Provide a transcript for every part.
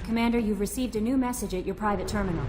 Commander, you've received a new message at your private terminal.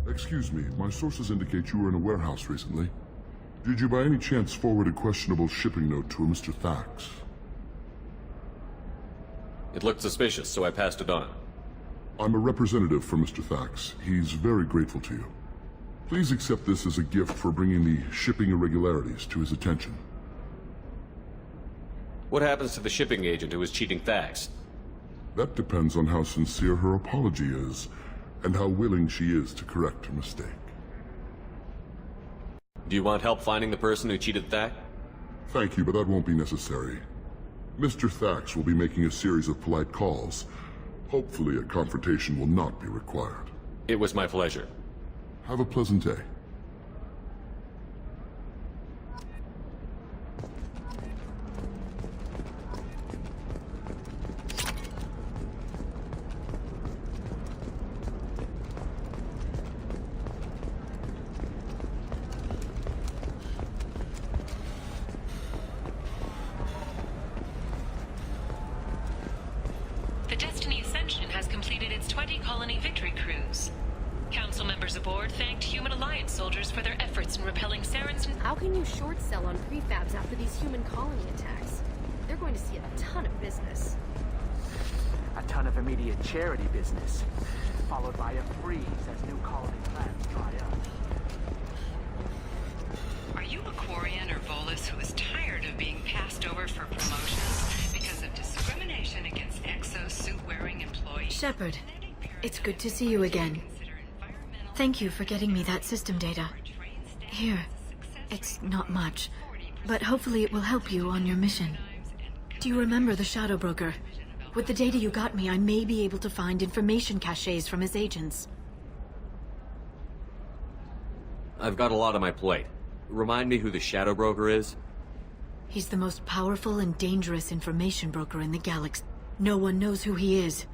Excuse me, my sources indicate you were in a warehouse recently. Did you by any chance forward a questionable shipping note to a Mr. Thax? It looked suspicious, so I passed it on. I'm a representative for Mr. Thax. He's very grateful to you. Please accept this as a gift for bringing the shipping irregularities to his attention. What happens to the shipping agent who was cheating Thax? That depends on how sincere her apology is, and how willing she is to correct her mistake. Do you want help finding the person who cheated Thax? Thank you, but that won't be necessary. Mr. Thax will be making a series of polite calls. Hopefully a confrontation will not be required. It was my pleasure. Have a pleasant day. The Destiny Ascension has completed its 20-colony victory cruise. Council members aboard thanked Human Alliance soldiers for their efforts in repelling Sarens and... How can you short sell on prefabs after these human colony attacks? They're going to see a ton of business. A ton of immediate charity business, followed by a freeze as new colony plans dry up. Are you a Quarian or Volus who is tired of being passed over for promotions because of discrimination against exo-suit-wearing employees? Shepard, it's good to see you again. Thank you for getting me that system data. Here, it's not much, but hopefully it will help you on your mission. Do you remember the Shadow Broker? With the data you got me, I may be able to find information caches from his agents. I've got a lot on my plate. Remind me who the Shadow Broker is? He's the most powerful and dangerous information broker in the galaxy. No one knows who he is.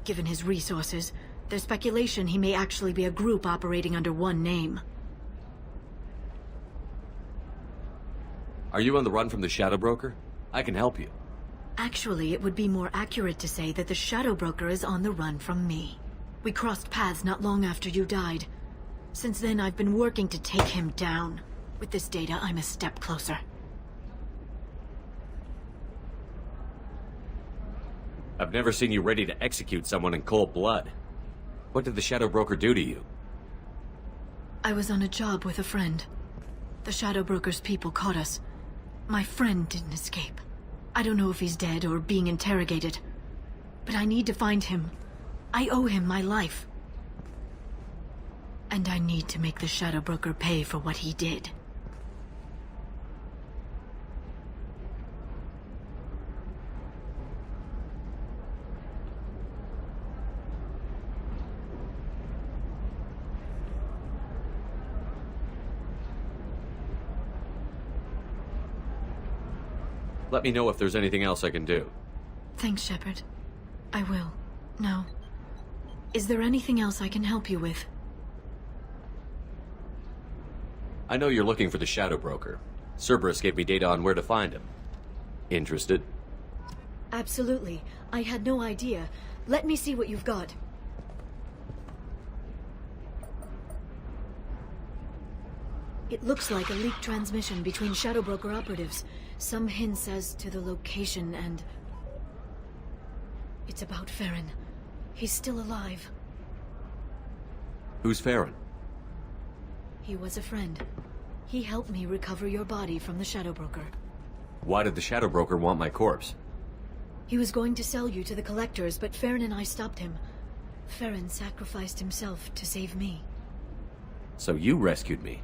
Given his resources, there's speculation he may actually be a group operating under one name. Are you on the run from the Shadow Broker? I can help you. Actually, it would be more accurate to say that the Shadow Broker is on the run from me. We crossed paths not long after you died. Since then, I've been working to take him down. With this data, I'm a step closer. I've never seen you ready to execute someone in cold blood. What did the Shadow Broker do to you? I was on a job with a friend. The Shadow Broker's people caught us. My friend didn't escape. I don't know if he's dead or being interrogated. But I need to find him. I owe him my life. And I need to make the Shadow Broker pay for what he did. Let me know if there's anything else I can do. Thanks, Shepard. I will. Now, is there anything else I can help you with? I know you're looking for the Shadow Broker. Cerberus gave me data on where to find him. Interested? Absolutely. I had no idea. Let me see what you've got. It looks like a leaked transmission between Shadow Broker operatives. Some hints as to the location and... It's about Farron. He's still alive. Who's Farron? He was a friend. He helped me recover your body from the Shadow Broker. Why did the Shadow Broker want my corpse? He was going to sell you to the collectors, but Farron and I stopped him. Farron sacrificed himself to save me. So you rescued me.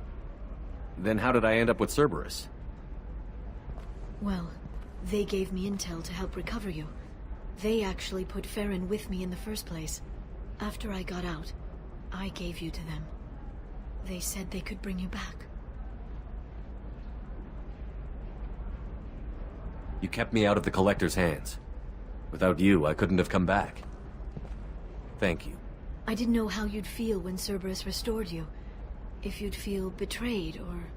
Then how did I end up with Cerberus? Well, they gave me intel to help recover you. They actually put Farron with me in the first place. After I got out, I gave you to them. They said they could bring you back. You kept me out of the Collector's hands. Without you, I couldn't have come back. Thank you. I didn't know how you'd feel when Cerberus restored you. If you'd feel betrayed, or...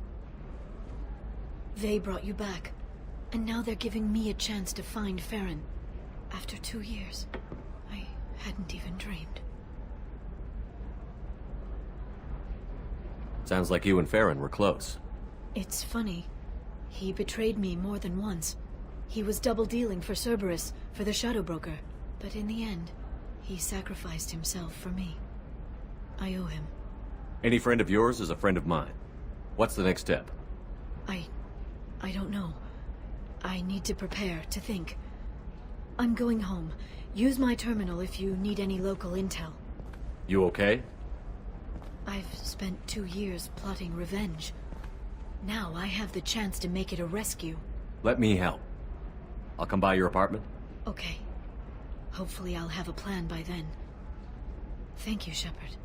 They brought you back. And now they're giving me a chance to find Farron. After 2 years. I hadn't even dreamed. Sounds like you and Farron were close. It's funny. He betrayed me more than once. He was double-dealing for Cerberus, for the Shadow Broker. But in the end, he sacrificed himself for me. I owe him. Any friend of yours is a friend of mine. What's the next step? I don't know. I need to prepare, to think. I'm going home. Use my terminal if you need any local intel. You okay? I've spent 2 years plotting revenge. Now I have the chance to make it a rescue. Let me help. I'll come by your apartment. Okay. Hopefully I'll have a plan by then. Thank you, Shepard.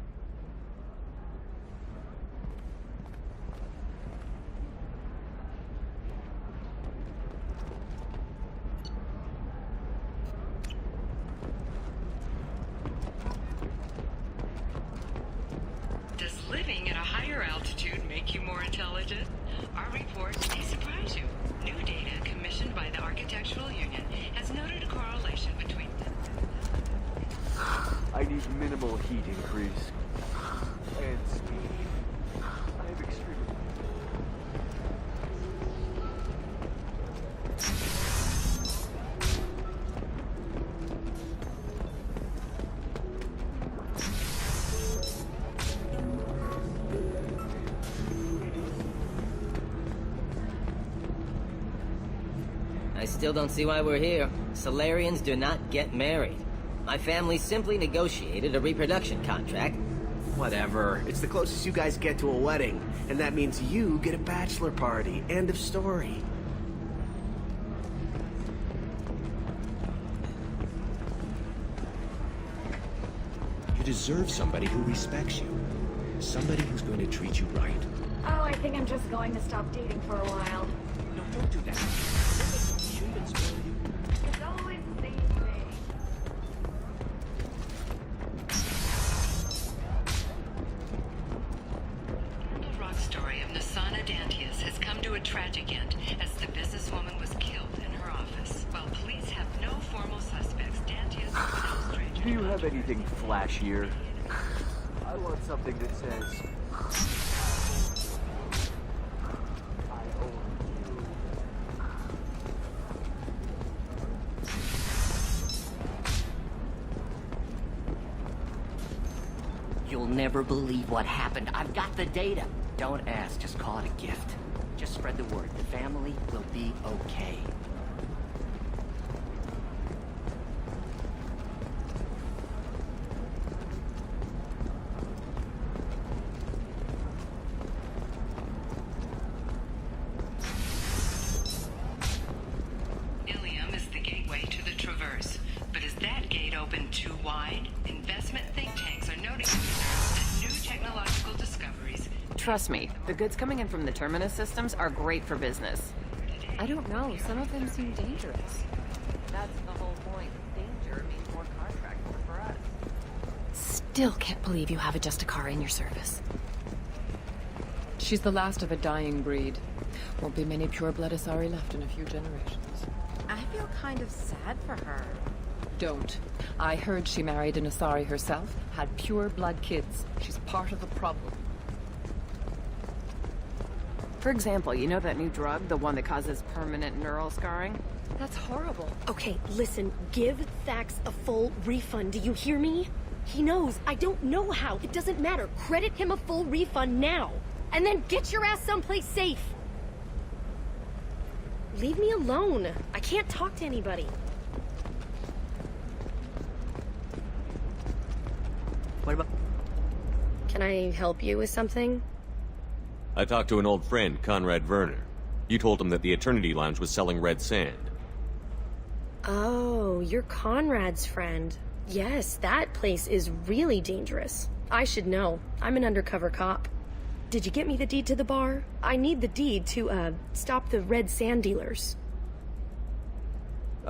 Does living at a higher altitude make you more intelligent? Our report may surprise you. New data commissioned by the Architectural Union has noted a correlation between... I need minimal heat increase. And speed. I have extreme... I still don't see why we're here. Solarians do not get married. My family simply negotiated a reproduction contract. Whatever. It's the closest you guys get to a wedding. And that means you get a bachelor party. End of story. You deserve somebody who respects you. Somebody who's going to treat you right. Oh, I think I'm just going to stop dating for a while. No, don't do that. Shouldn't spoil you. It's always the same thing. The rock story of Nasana Dantius has come to a tragic end as the businesswoman was killed in her office. While police have no formal suspects, Dantius was no stranger. Do you have anything flashier? I want something that says... I own you. You'll never believe what happened. I've got the data. Don't ask, just call it a gift. Just spread the word. The family will be okay. Ilium is the gateway to the Traverse. But is that gate open too wide? Investment think tanks are noting that new technological discoveries... Trust me, the goods coming in from the Terminus systems are great for business. I don't know, some of them seem dangerous. That's the whole point. Danger means more contract work for us. Still can't believe you have a Justicar in your service. She's the last of a dying breed. Won't be many pure-blood Asari left in a few generations. I feel kind of sad for her. Don't. I heard she married an Asari herself, had pure-blood kids. She's part of the problem. For example, you know that new drug, the one that causes permanent neural scarring? That's horrible. Okay, listen, give Thax a full refund, do you hear me? He knows, I don't know how, it doesn't matter. Credit him a full refund now. And then get your ass someplace safe. Leave me alone. I can't talk to anybody. What about... Can I help you with something? I talked to an old friend, Conrad Werner. You told him that the Eternity Lounge was selling red sand. Oh, you're Conrad's friend. Yes, that place is really dangerous. I should know. I'm an undercover cop. Did you get me the deed to the bar? I need the deed to, stop the red sand dealers.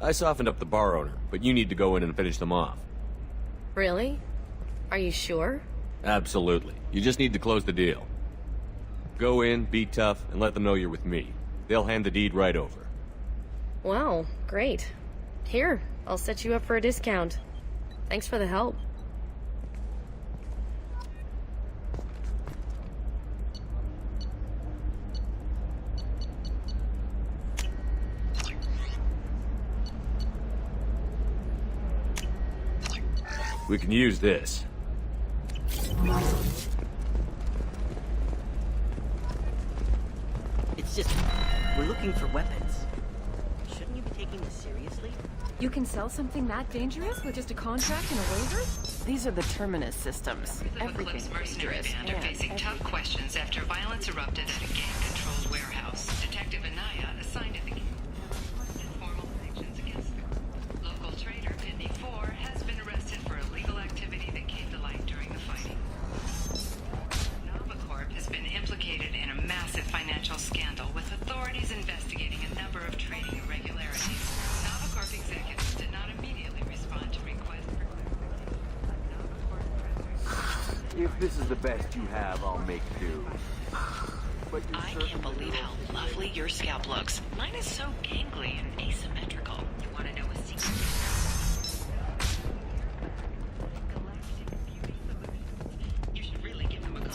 I softened up the bar owner, but you need to go in and finish them off. Really? Are you sure? Absolutely. You just need to close the deal. Go in, be tough, and let them know you're with me. They'll hand the deed right over. Wow, great. Here, I'll set you up for a discount. Thanks for the help. We can use this. It's just... we're looking for weapons. Shouldn't you be taking this seriously? You can sell something that dangerous with just a contract and a waiver? These are the Terminus systems. The Eclipse mercenary band are facing tough questions after violence erupted at a gang-controlled warehouse. Detective Anaya assigned at the game requested formal sanctions against them. Local trader Pitney 4 has been arrested for illegal activity that came to light during the fighting. Novacorp has been implicated in a massive financial scandal, with authorities investigating a number of trading irregularities. Novacorp executives did not immediately respond to requests for clarification. If this is the best you have, I'll make do. But I can't believe how lovely your scalp looks. Mine is so gangly and asymmetrical. You want to know a secret? Galactic Beauty Solutions. You should really give them a call.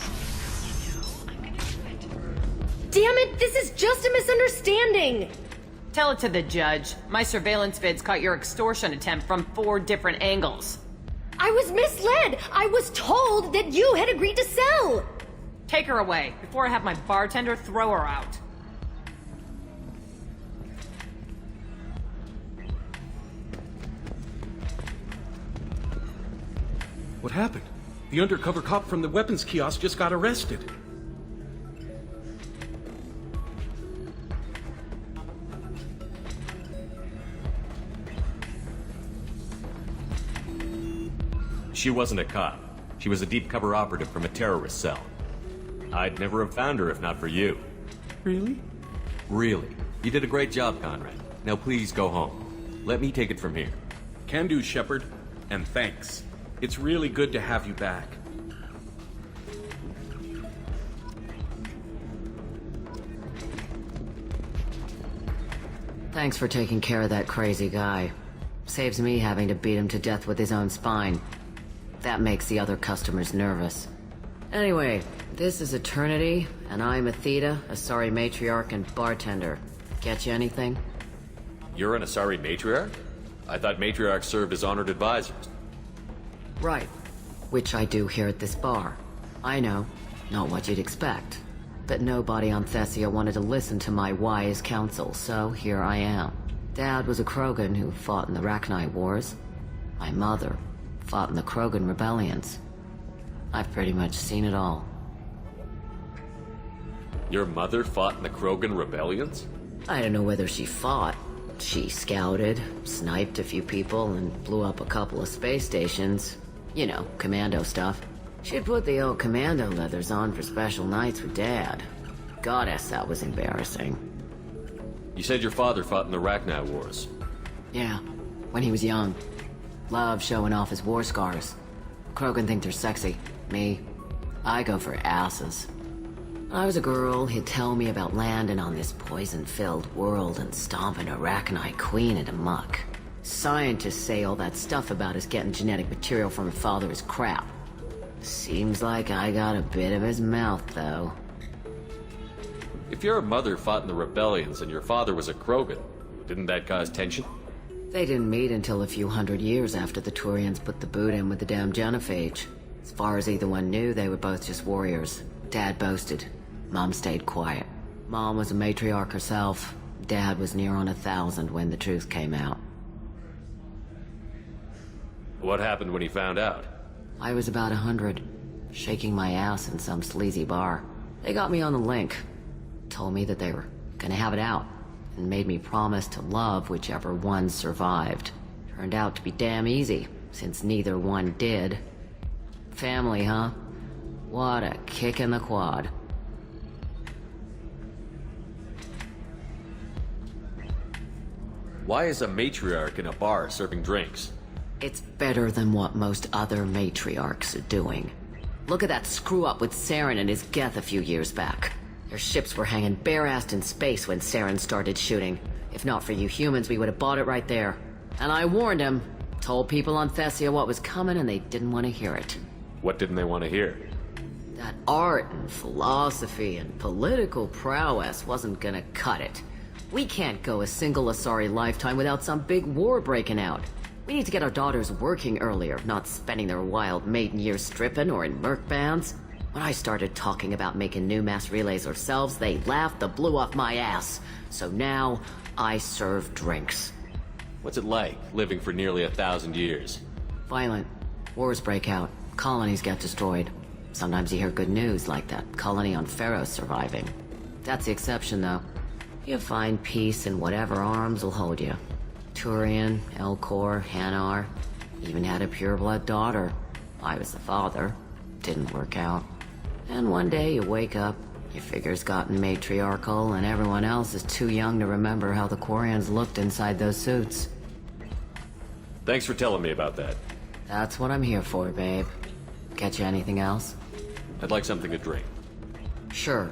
You know, I'm gonna do it. Damn it, this is just a misunderstanding! Tell it to the judge. My surveillance vids caught your extortion attempt from 4 different angles. I was misled! I was told that you had agreed to sell! Take her away, before I have my bartender throw her out. What happened? The undercover cop from the weapons kiosk just got arrested. She wasn't a cop. She was a deep cover operative from a terrorist cell. I'd never have found her if not for you. Really? Really. You did a great job, Conrad. Now please go home. Let me take it from here. Can do, Shepard. And thanks. It's really good to have you back. Thanks for taking care of that crazy guy. Saves me having to beat him to death with his own spine. That makes the other customers nervous. Anyway, this is Eternity, and I'm Athena, Asari matriarch and bartender. Get you anything? You're an Asari matriarch? I thought matriarchs served as honored advisors. Right. Which I do here at this bar. I know, not what you'd expect. But nobody on Thessia wanted to listen to my wise counsel, so here I am. Dad was a Krogan who fought in the Rachni Wars. My mother fought in the Krogan rebellions. I've pretty much seen it all. Your mother fought in the Krogan rebellions? I don't know whether she fought. She scouted, sniped a few people, and blew up a couple of space stations. You know, commando stuff. She'd put the old commando leathers on for special nights with Dad. Goddess, that was embarrassing. You said your father fought in the Rachni Wars. Yeah, When he was young. Loved showing off his war scars. Krogan think they're sexy. Me, I go for asses. When I was a girl, he'd tell me about landing on this poison-filled world and stomping a Arachnite queen into muck. Scientists say all that stuff about us getting genetic material from her father is crap. Seems like I got a bit of his mouth, though. If your mother fought in the rebellions and your father was a Krogan, didn't that cause tension? They didn't meet until a few hundred years after the Turians put the boot in with the damn genophage. As far as either one knew, they were both just warriors. Dad boasted. Mom stayed quiet. Mom was a matriarch herself. Dad was near on 1,000 when the truth came out. What happened when he found out? I was about 100, shaking my ass in some sleazy bar. They got me on the link. Told me that they were gonna have it out, and made me promise to love whichever one survived. Turned out to be damn easy, since neither one did. Family, huh? What a kick in the quad. Why is a matriarch in a bar serving drinks? It's better than what most other matriarchs are doing. Look at that screw-up with Saren and his Geth a few years back. Their ships were hanging bare-assed in space when Saren started shooting. If not for you humans, we would have bought it right there. And I warned him. Told people on Thessia what was coming, and they didn't want to hear it. What didn't they want to hear? That art and philosophy and political prowess wasn't gonna cut it. We can't go a single Asari lifetime without some big war breaking out. We need to get our daughters working earlier, not spending their wild maiden years stripping or in merc bands. When I started talking about making new mass relays ourselves, they laughed the blue off my ass. So now, I serve drinks. What's it like, living for nearly 1,000 years? Violent. Wars break out. Colonies get destroyed. Sometimes you hear good news, like that colony on Pharaoh surviving. That's the exception, though. You find peace in whatever arms will hold you. Turian, Elcor, Hanar. Even had a pureblood daughter. I was the father. Didn't work out. And one day you wake up, your figure's gotten matriarchal, and everyone else is too young to remember how the Quarians looked inside those suits. Thanks for telling me about that. That's what I'm here for, babe. Get you anything else? I'd like something to drink. Sure.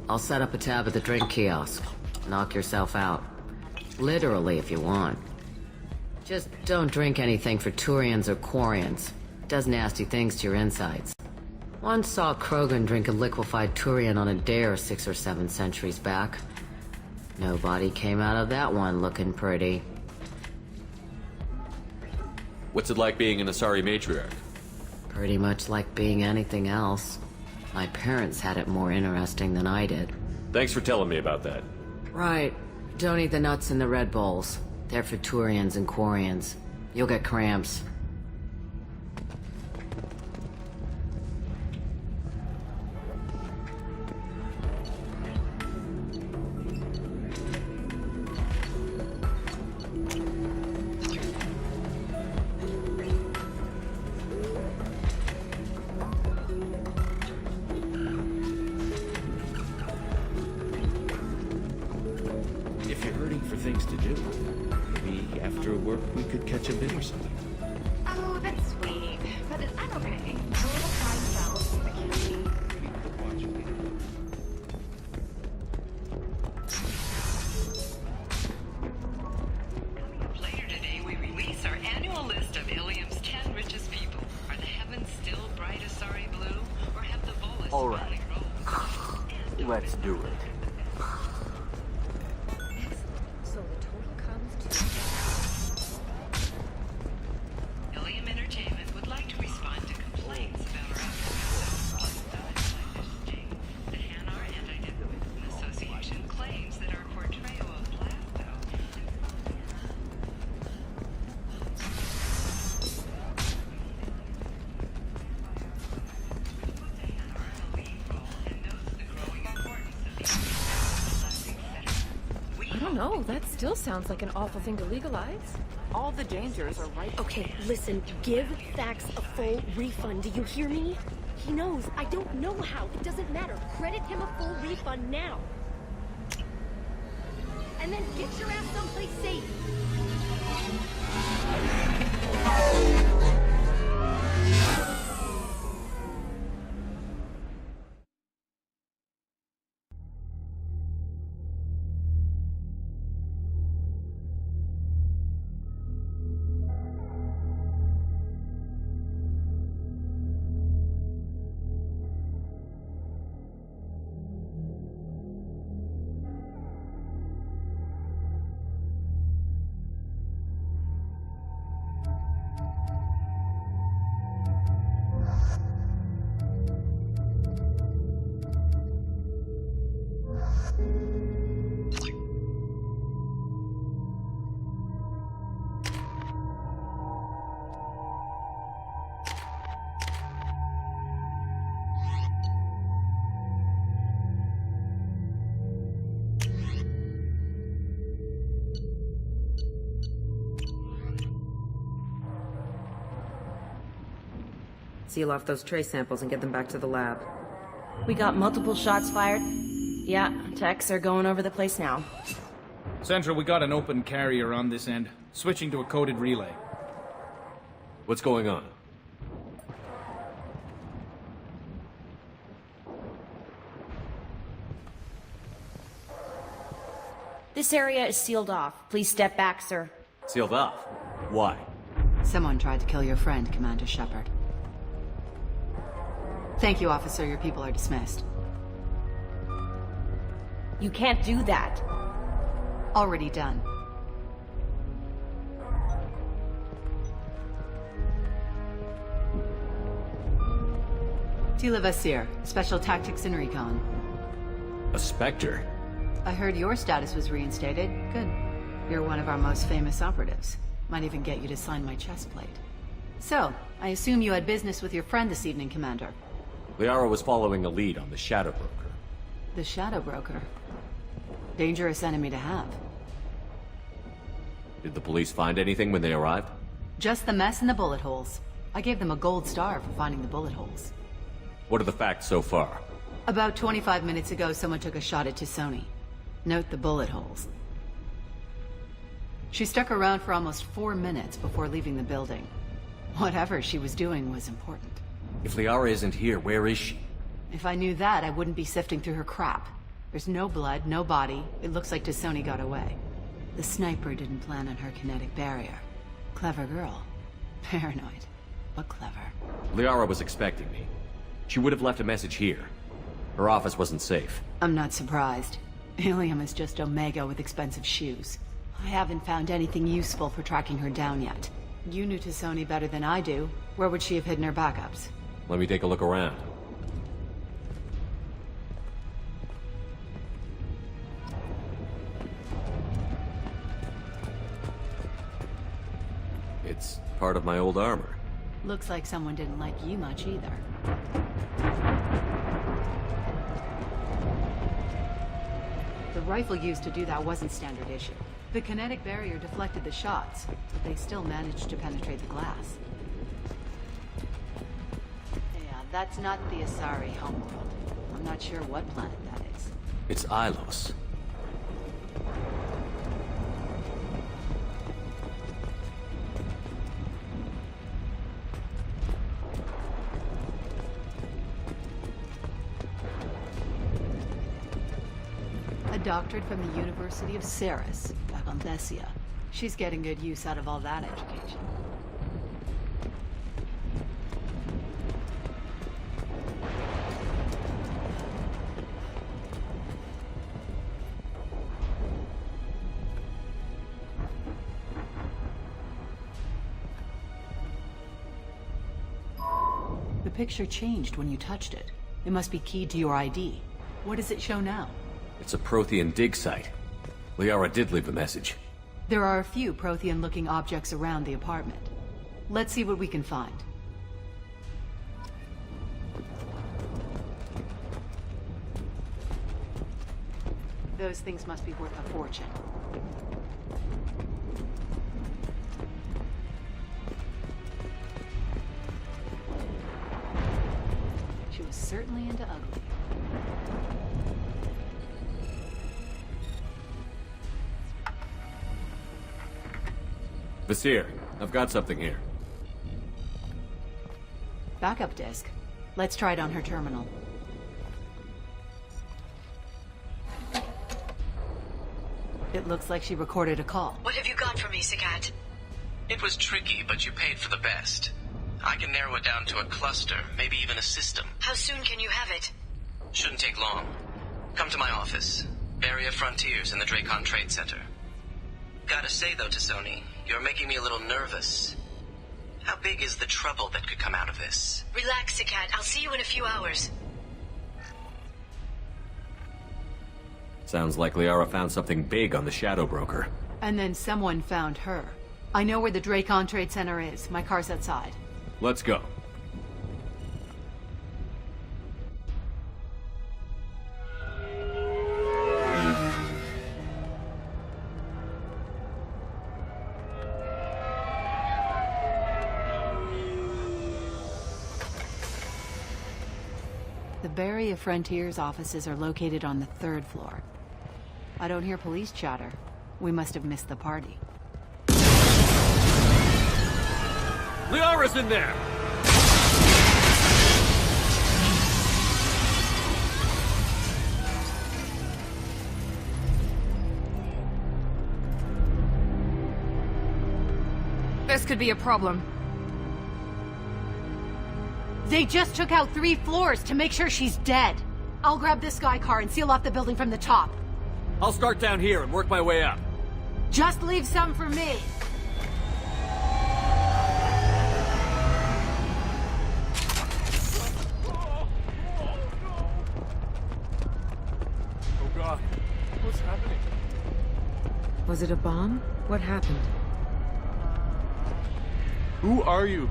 I'll set up a tab at the drink kiosk. Knock yourself out. Literally, if you want. Just don't drink anything for Turians or Quarians. Does nasty things to your insides. Once saw Krogan drink a liquefied Turian on a dare 6 or 7 centuries back. Nobody came out of that one looking pretty. What's it like being an Asari matriarch? Pretty much like being anything else. My parents had it more interesting than I did. Thanks for telling me about that. Right. Don't eat the nuts in the Red Bowls. They're for Turians and Quarians. You'll get cramps. If you're hurting for things to do, maybe after work we could catch a bit or something. Oh, that's sweet. But I'm okay. A little pride fell from the candy. Coming up later today, we release our annual list of Ilium's 10 richest people. Are the heavens still bright Asari blue, or have the Volus All right. rolled? Let's do it. So the total comes to... Ilium Entertainment would like to respond to complaints about our The Hanar Anti-Defamation Association claims that our portrayal of Blasto I don't know. That still sounds like an awful thing to legalize. All the dangers are right. Okay, listen, give Thax a full refund. Do you hear me? He knows. I don't know how. It doesn't matter. Credit him a full refund now. And then get your ass someplace safe. Seal off those trace samples and get them back to the lab. We got multiple shots fired. Yeah, techs are going over the place now. Central, we got an open carrier on this end. Switching to a coded relay. What's going on? This area is sealed off. Please step back, sir. Sealed off? Why? Someone tried to kill your friend, Commander Shepard. Thank you, officer. Your people are dismissed. You can't do that. Already done. Tila Vasir, Special Tactics and Recon. A Spectre? I heard your status was reinstated. Good. You're one of our most famous operatives. Might even get you to sign my chest plate. So, I assume you had business with your friend this evening, Commander. Liara was following a lead on the Shadow Broker. The Shadow Broker. Dangerous enemy to have. Did the police find anything when they arrived? Just the mess and the bullet holes. I gave them a gold star for finding the bullet holes. What are the facts so far? About 25 minutes ago, someone took a shot at T'Soni. Note the bullet holes. She stuck around for almost 4 minutes before leaving the building. Whatever she was doing was important. If Liara isn't here, where is she? If I knew that, I wouldn't be sifting through her crap. There's no blood, no body. It looks like T'Soni got away. The sniper didn't plan on her kinetic barrier. Clever girl. Paranoid, but clever. Liara was expecting me. She would have left a message here. Her office wasn't safe. I'm not surprised. Ilium is just Omega with expensive shoes. I haven't found anything useful for tracking her down yet. You knew T'Soni better than I do. Where would she have hidden her backups? Let me take a look around. It's part of my old armor. Looks like someone didn't like you much either. The rifle used to do that wasn't standard issue. The kinetic barrier deflected the shots, but they still managed to penetrate the glass. Yeah, that's not the Asari homeworld. I'm not sure what planet that is. It's Ilos. A doctorate from the University of Ceres, back on Thessia. She's getting good use out of all that education. The picture changed when you touched it. It must be keyed to your ID. What does it show now? It's a Prothean dig site. Liara did leave a message. There are a few Prothean-looking objects around the apartment. Let's see what we can find. Those things must be worth a fortune. She was certainly into ugly. Vasir, I've got something here. Backup disk. Let's try it on her terminal. It looks like she recorded a call. What have you got for me, Sagat? It was tricky, but you paid for the best. I can narrow it down to a cluster, maybe even a system. How soon can you have it? Shouldn't take long. Come to my office. Barrier Frontiers in the Dracon Trade Center. Gotta say though, T'Soni, you're making me a little nervous. How big is the trouble that could come out of this? Relax, Sagat. I'll see you in a few hours. Sounds like Liara found something big on the Shadow Broker. And then someone found her. I know where the Dracon Trade Center is. My car's outside. Let's go. The Barrier Frontiers offices are located on the 3rd floor. I don't hear police chatter. We must have missed the party. Liara's in there! This could be a problem. They just took out 3 floors to make sure she's dead. I'll grab this guy car and seal off the building from the top. I'll start down here and work my way up. Just leave some for me. Oh God, what's happening? Was it a bomb? What happened? Who are you?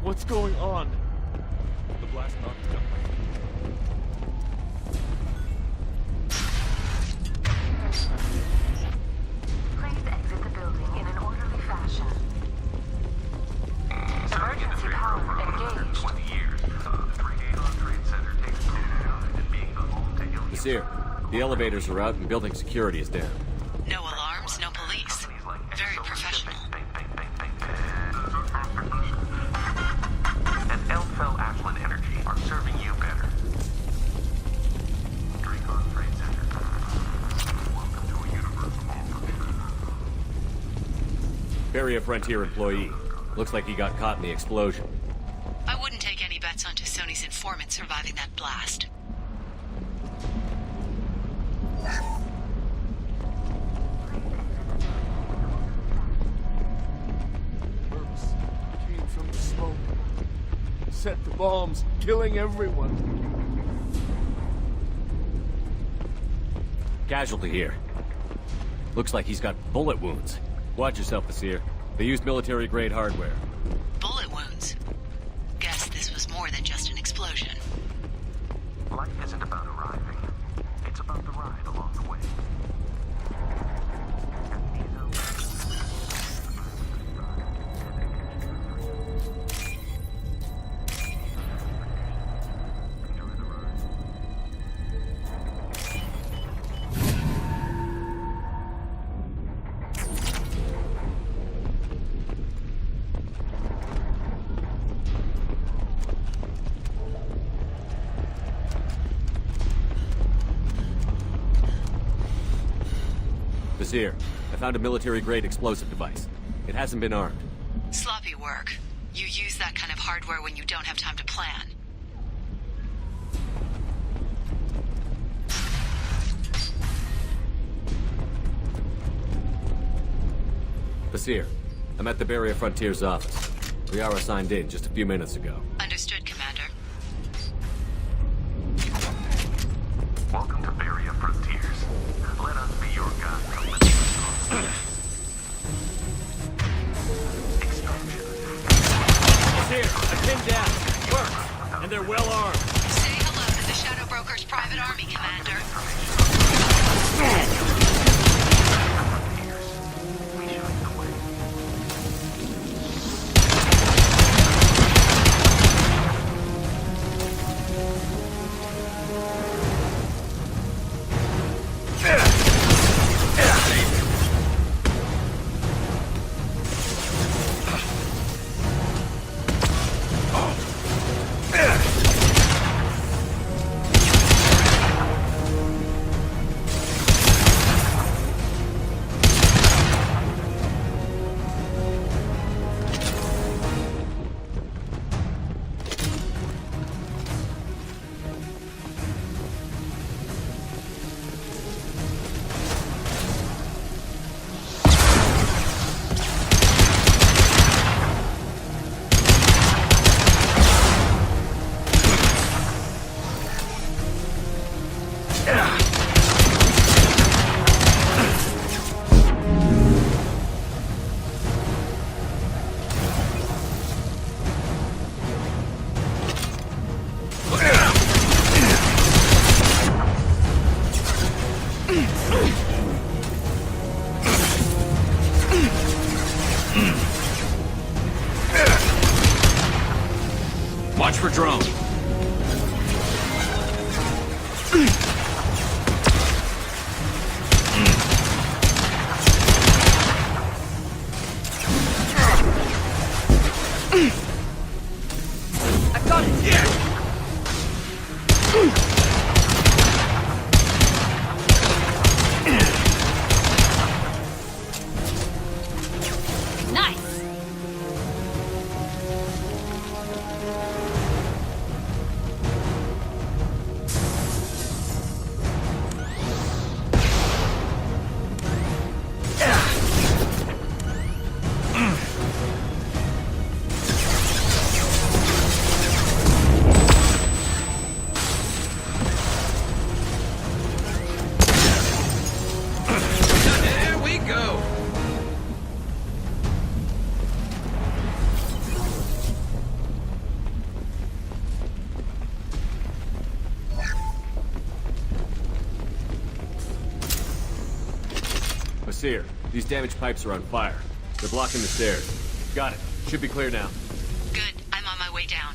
What's going on? The blast knocked me up. Please exit the building in an orderly fashion. Emergency power engaged. Nasir, the elevators are out and building security is down. No alarms, no police. Very professional. And Elfell Ashland Energy are serving you better. Dracon Trade Center. Welcome to a universe of all. Barrier Frontier employee. Looks like he got caught in the explosion. I wouldn't take any bets on Sony's informant surviving that blast. Came from the smoke. Set the bombs, killing everyone. Casualty here. Looks like he's got bullet wounds. Watch yourself, Nasir. They used military-grade hardware. Bullet wounds. Guess this was more than just an explosion. Life isn't about arriving. It's about the ride along the way. Nasir, I found a military-grade explosive device. It hasn't been armed. Sloppy work. You use that kind of hardware when you don't have time to plan. Nasir, I'm at the Barrier Frontier's office. Liara signed in just a few minutes ago. Understood, Commander. Welcome to Barrier Frontiers. Let us be your guide from the Nasir, I pinned down. Works. And they're well armed. Say hello to the Shadow Broker's private army, Commander. Watch for drone. Seer. These damaged pipes are on fire. They're blocking the stairs. Got it. Should be clear now. Good. I'm on my way down.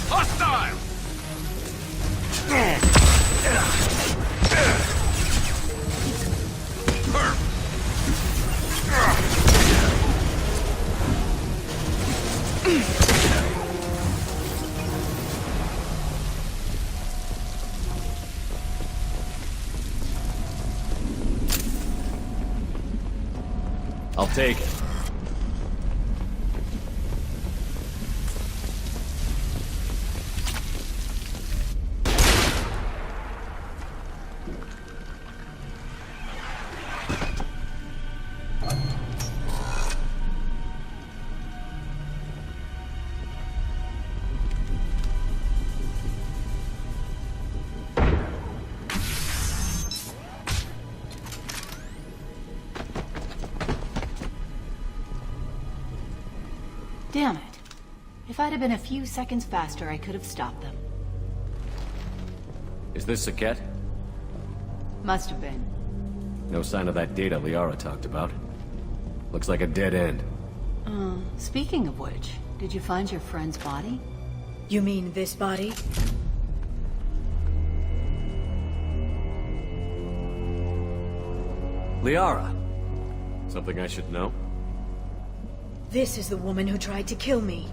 Hostile! I'll take it. Damn it. If I'd have been a few seconds faster, I could have stopped them. Is this Saket? Must have been. No sign of that data Liara talked about. Looks like a dead end. Speaking of which, did you find your friend's body? You mean this body? Liara! Something I should know? This is the woman who tried to kill me.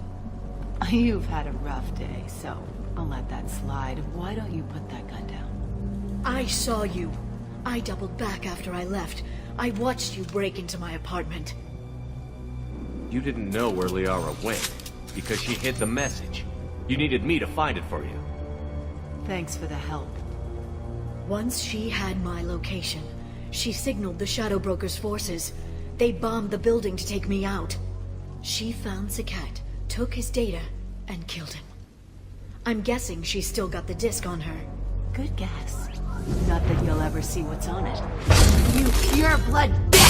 You've had a rough day, so I'll let that slide. Why don't you put that gun down? I saw you. I doubled back after I left. I watched you break into my apartment. You didn't know where Liara went, because she hid the message. You needed me to find it for you. Thanks for the help. Once she had my location, she signaled the Shadow Broker's forces. They bombed the building to take me out. She found Saket, took his data, and killed him. I'm guessing she's still got the disc on her. Good guess. Not that you'll ever see what's on it. You pure blood bitch!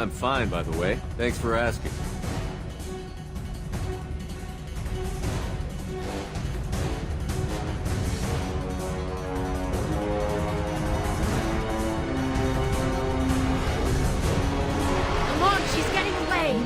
I'm fine, by the way. Thanks for asking. Come on, she's getting away!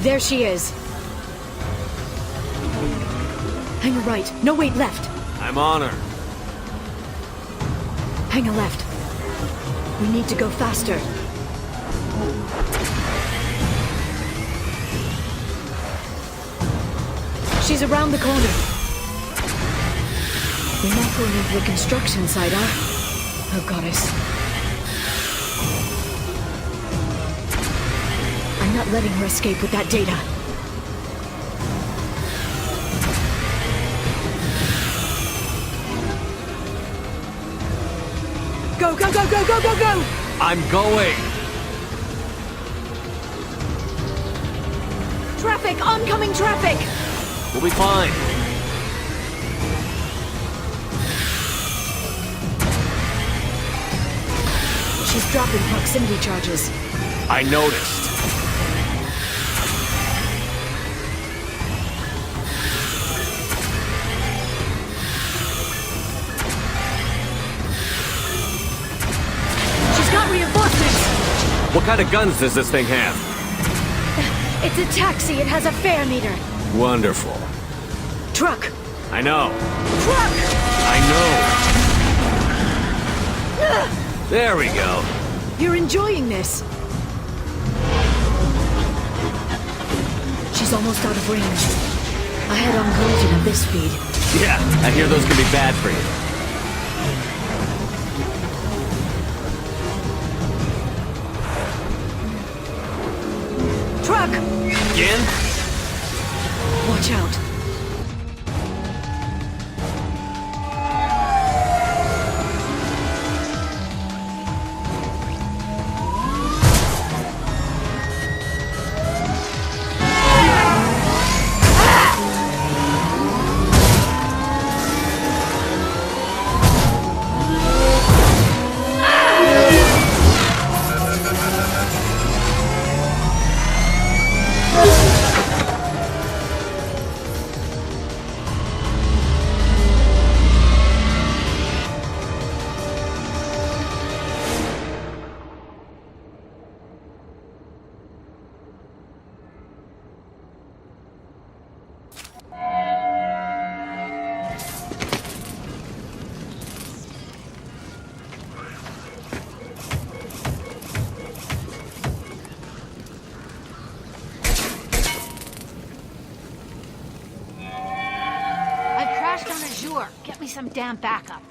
There she is. Hang a right. No, wait, left. I'm on her. Hang a left. We need to go faster. She's around the corner. We're not going into the construction site, huh? Oh, goddess. I'm not letting her escape with that data. Go, go, go, go, go, go, go! I'm going! Traffic! Oncoming traffic! We'll be fine. She's dropping proximity charges. I noticed. Reinforcements! What kind of guns does this thing have? It's a taxi. It has a fare meter. Wonderful. Truck. I know. Truck! I know. There we go. You're enjoying this. She's almost out of range. A head-on collision at this speed. Yeah, I hear those can be bad for you. Truck! Again? Watch out. Get me some damn backup.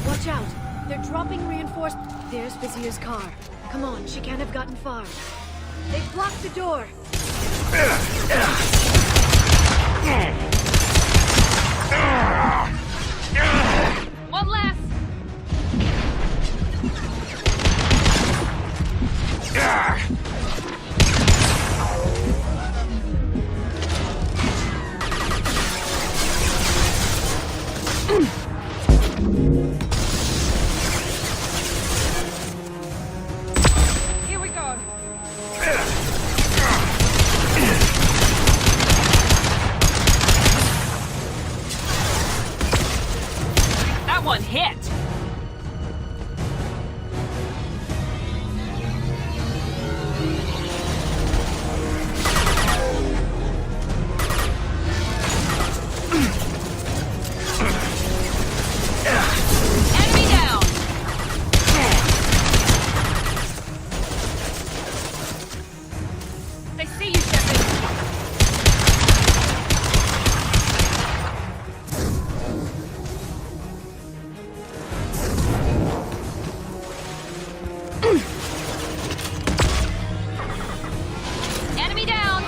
Watch out! They're dropping reinforced. There's Vizier's car. Come on, she can't have gotten far. They've blocked the door. One less. Here we go. Enemy down!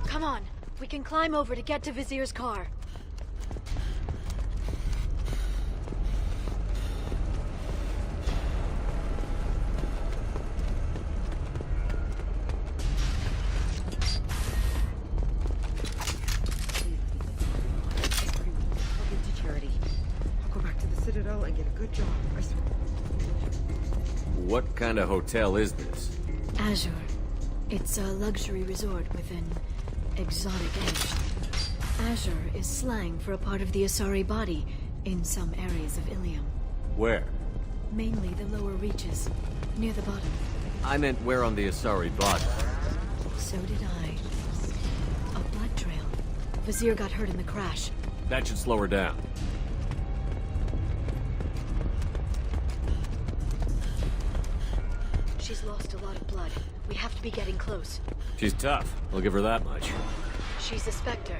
Come on. We can climb over to get to Vizier's car. What kind of hotel is this? Azure. It's a luxury resort with an exotic edge. Azure is slang for a part of the Asari body in some areas of Ilium. Where? Mainly the lower reaches, near the bottom. I meant where on the Asari body. So did I. A blood trail. Vizier got hurt in the crash. That should slow her down. She's lost a lot of blood. We have to be getting close. She's tough. I'll give her that much. She's a Spectre.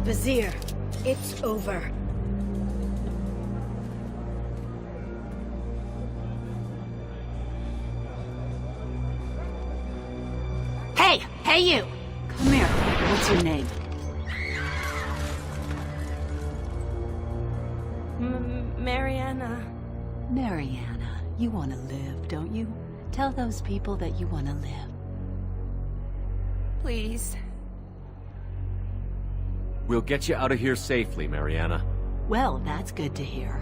Vizier, it's over. Hey! Hey, you! Come here. What's your name? Mariana. Mariana. You want to live, don't you? Tell those people that you want to live. Please. We'll get you out of here safely, Mariana. Well, that's good to hear.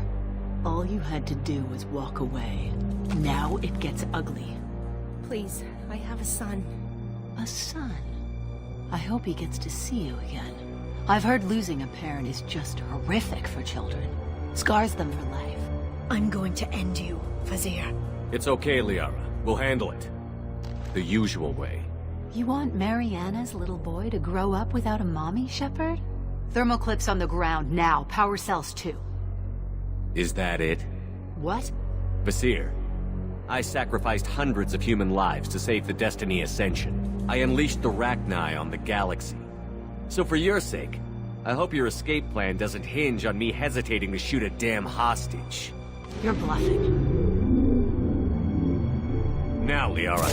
All you had to do was walk away. Now it gets ugly. Please, I have a son. A son? I hope he gets to see you again. I've heard losing a parent is just horrific for children. Scars them for life. I'm going to end you, Vizier. It's okay, Liara. We'll handle it. The usual way. You want Mariana's little boy to grow up without a mommy, Shepard? Thermal clips on the ground now. Power cells too. Is that it? What? Vizier, I sacrificed hundreds of human lives to save the Destiny Ascension. I unleashed the Rachni on the galaxy. So for your sake, I hope your escape plan doesn't hinge on me hesitating to shoot a damn hostage. You're bluffing. Now, Liara.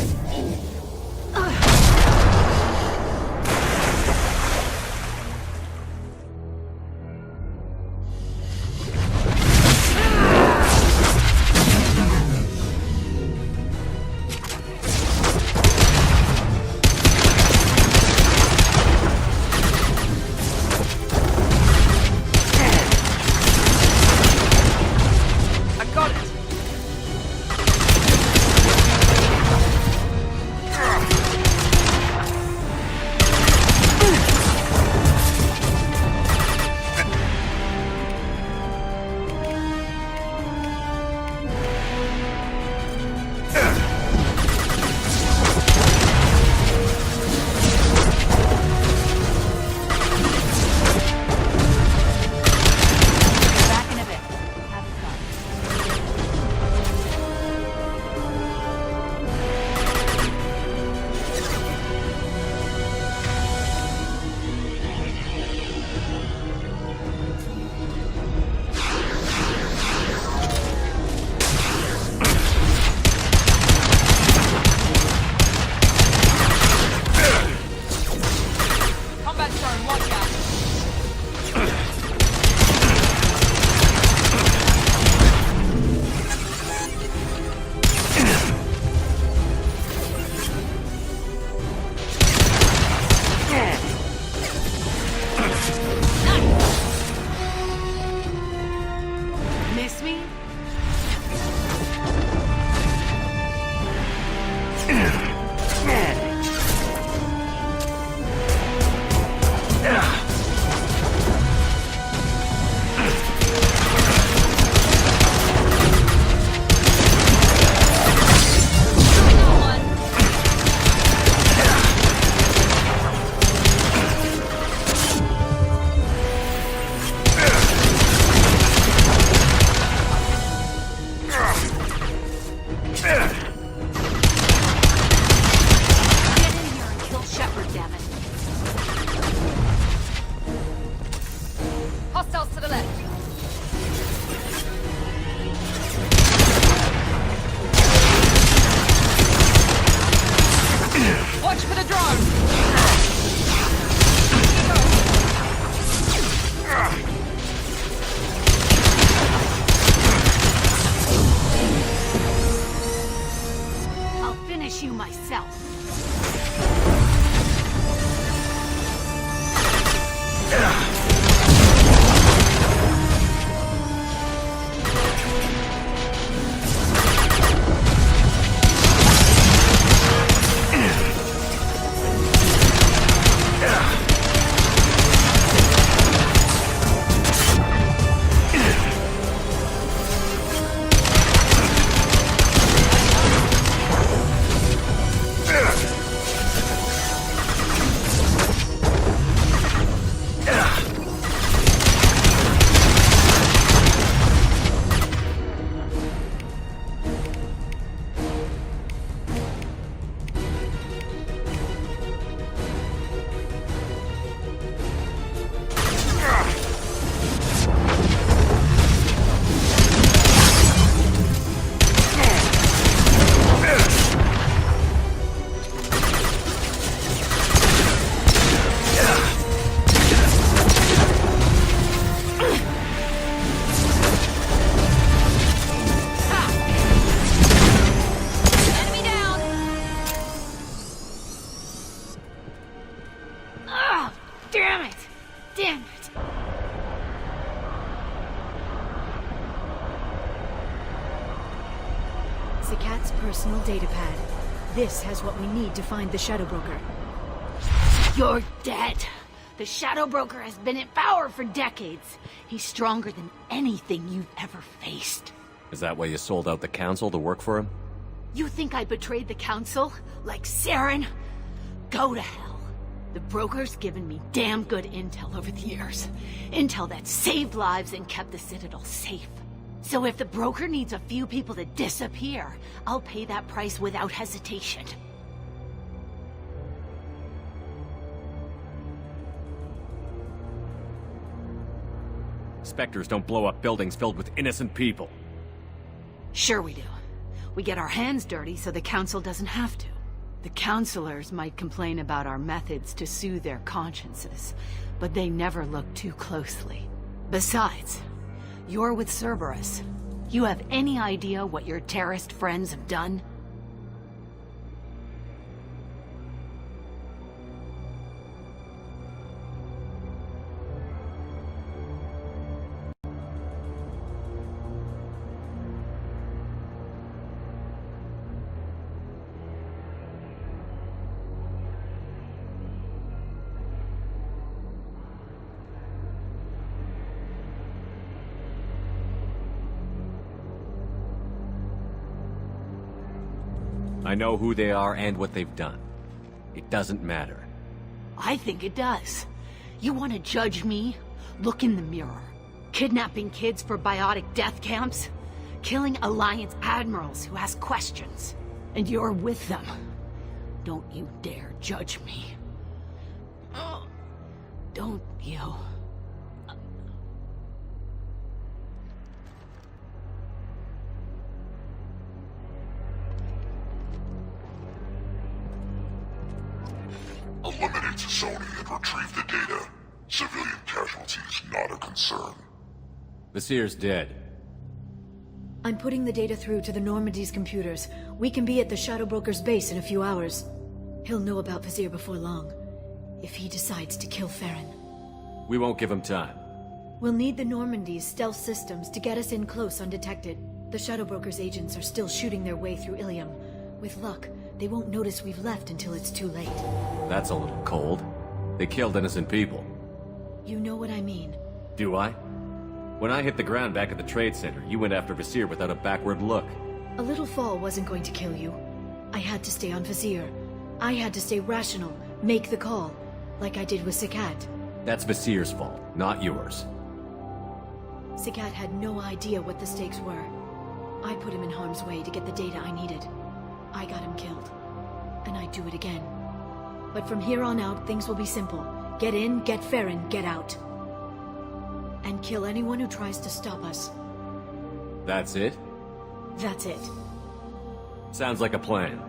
Cat's personal data pad. This has what we need to find the Shadow Broker. You're dead. The Shadow Broker has been in power for decades. He's stronger than anything you've ever faced. Is that why you sold out the Council to work for him? You think I betrayed the Council? Like Saren? Go to hell. The Broker's given me damn good intel over the years. Intel that saved lives and kept the Citadel safe. So if the broker needs a few people to disappear, I'll pay that price without hesitation. Spectres don't blow up buildings filled with innocent people. Sure we do. We get our hands dirty so the Council doesn't have to. The Councilors might complain about our methods to soothe their consciences, but they never look too closely. Besides, you're with Cerberus. You have any idea what your terrorist friends have done? I know who they are and what they've done. It doesn't matter. I think it does. You want to judge me? Look in the mirror. Kidnapping kids for biotic death camps? Killing Alliance admirals who ask questions. And you're with them. Don't you dare judge me. Don't you? Eliminate Sony and retrieve the data. Civilian casualties not a concern. Vasir's dead. I'm putting the data through to the Normandy's computers. We can be at the Shadow Broker's base in a few hours. He'll know about Vasir before long, if he decides to kill Farron. We won't give him time. We'll need the Normandy's stealth systems to get us in close undetected. The Shadow Broker's agents are still shooting their way through Ilium. With luck, they won't notice we've left until it's too late. That's a little cold. They killed innocent people. You know what I mean. Do I? When I hit the ground back at the trade center, you went after Vasir without a backward look. A little fall wasn't going to kill you. I had to stay on Vasir. I had to stay rational, make the call, like I did with Sakat. That's Vasir's fault, not yours. Sakat had no idea what the stakes were. I put him in harm's way to get the data I needed. I got him killed. And I'd do it again. But from here on out, things will be simple. Get in, get Farron, get out. And kill anyone who tries to stop us. That's it? That's it. Sounds like a plan.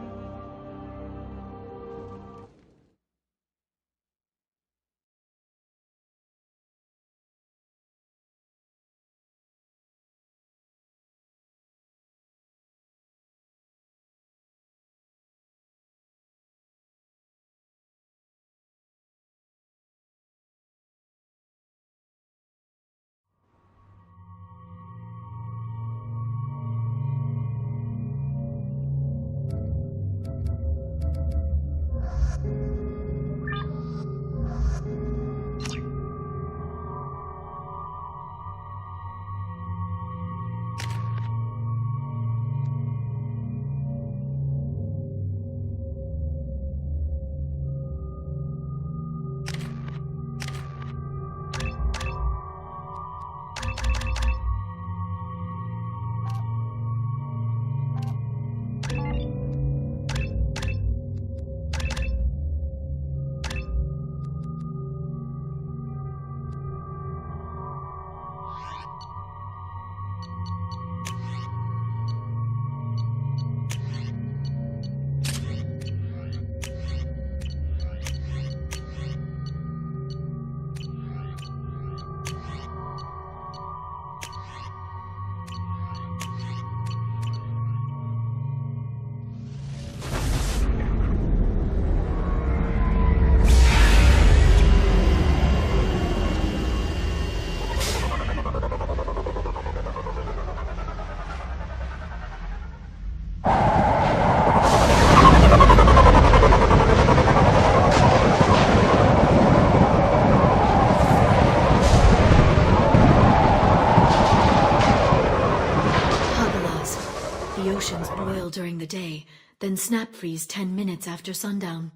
During the day, then snap freeze 10 minutes after sundown.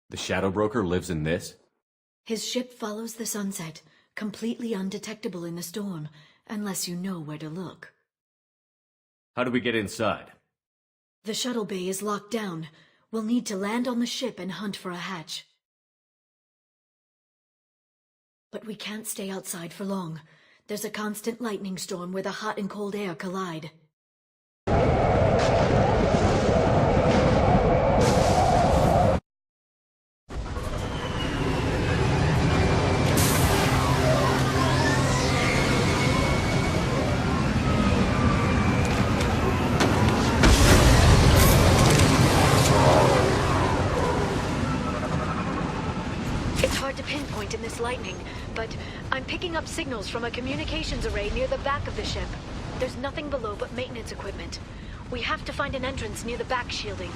The Shadow Broker lives in this? His ship follows the sunset, completely undetectable in the storm, unless you know where to look. How do we get inside? The shuttle bay is locked down. We'll need to land on the ship and hunt for a hatch. But we can't stay outside for long. There's a constant lightning storm where the hot and cold air collide. Pinpoint in this lightning, but I'm picking up signals from a communications array near the back of the ship. There's nothing below but maintenance equipment. We have to find an entrance near the back shielding.